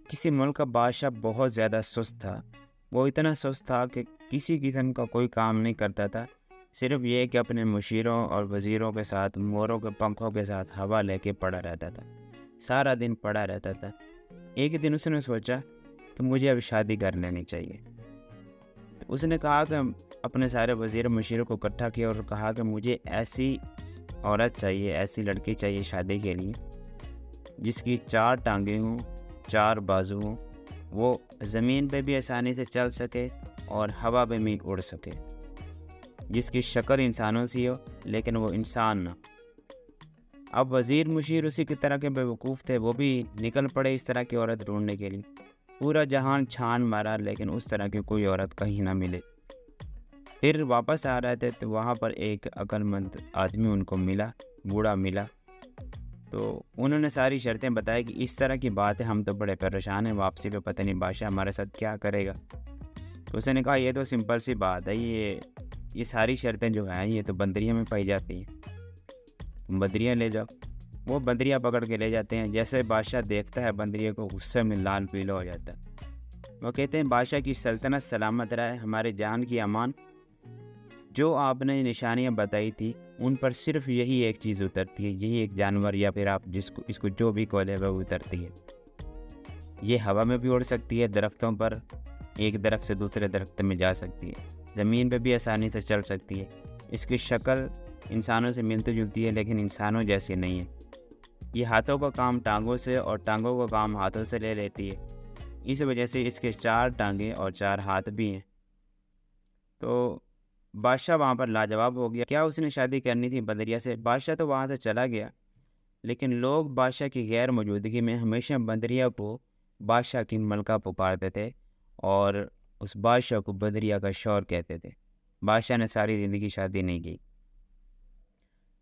کسی ملک کا بادشاہ بہت زیادہ سست تھا۔ وہ اتنا سست تھا کہ کسی قسم کا کوئی کام نہیں کرتا تھا، صرف یہ کہ اپنے مشیروں اور وزیروں کے ساتھ موروں کے پنکھوں کے ساتھ ہوا لے کے پڑا رہتا تھا، سارا دن پڑا رہتا تھا۔ ایک دن اس نے سوچا کہ مجھے اب شادی کر لینی چاہیے۔ تو اس نے کہا کہ اپنے سارے وزیر مشیروں کو اکٹھا کیا اور کہا کہ مجھے ایسی عورت چاہیے، ایسی لڑکی چاہیے شادی کے لیے جس کی 4 ٹانگیں ہوں، 4 بازو ہوں، وہ زمین پہ بھی آسانی سے چل سکے اور ہوا پہ بھی اڑ سکے، جس کی شکل انسانوں سی ہو لیکن وہ انسان نہ۔ اب وزیر مشیر اسی کی طرح کے بیوقوف تھے، وہ بھی نکل پڑے اس طرح کی عورت ڈھونڈنے کے لیے۔ پورا جہان چھان مارا لیکن اس طرح کی کوئی عورت کہیں نہ ملے۔ پھر واپس آ رہے تھے تو وہاں پر ایک عقل مند آدمی ان کو ملا، بوڑھا ملا۔ تو انہوں نے ساری شرطیں بتائی کہ اس طرح کی بات ہے، ہم تو بڑے پریشان ہیں، واپسی پہ پتہ نہیں بادشاہ ہمارے ساتھ کیا کرے گا۔ تو اس نے کہا یہ تو سمپل سی بات ہے، یہ ساری شرطیں جو ہیں یہ تو بندریوں میں پائی جاتی ہیں، تم بندریاں لے جاؤ۔ وہ بندریاں پکڑ کے لے جاتے ہیں، جیسے بادشاہ دیکھتا ہے بندریوں کو غصے میں لال پیلا ہو جاتا ہے۔ وہ کہتے ہیں بادشاہ کی سلطنت سلامت رہے، ہمارے جان کی امان، جو آپ نے نشانیاں بتائی تھی ان پر صرف یہی ایک چیز اترتی ہے، یہی ایک جانور یا پھر آپ اس کو جو بھی کولے وہ اترتی ہے۔ یہ ہوا میں بھی اڑ سکتی ہے، درختوں پر ایک درخت سے دوسرے درخت میں جا سکتی ہے، زمین پہ بھی آسانی سے چل سکتی ہے۔ اس کی شکل انسانوں سے ملتی جلتی ہے لیکن انسانوں جیسی نہیں ہے۔ یہ ہاتھوں کا کام ٹانگوں سے اور ٹانگوں کا کام ہاتھوں سے لے لیتی ہے، اس وجہ سے اس کے 4 ٹانگیں اور 4 ہاتھ بھی ہیں۔ تو بادشاہ وہاں پر لاجواب ہو گیا، کیا اس نے شادی کرنی تھی بندریا سے؟ بادشاہ تو وہاں سے چلا گیا، لیکن لوگ بادشاہ کی غیر موجودگی میں ہمیشہ بندریا کو بادشاہ کی ملکہ پکارتے تھے اور اس بادشاہ کو بندریا کا شور کہتے تھے۔ بادشاہ نے ساری زندگی شادی نہیں کی۔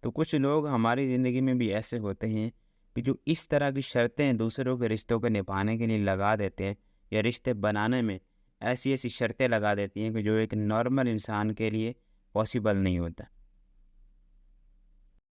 تو کچھ لوگ ہماری زندگی میں بھی ایسے ہوتے ہیں کہ جو اس طرح کی شرطیں دوسروں کے رشتوں کو نبھانے کے لیے لگا دیتے ہیں، یا رشتے بنانے میں ایسی شرطیں لگا دیتی ہیں کہ جو ایک نارمل انسان کے لیے پاسبل نہیں ہوتا۔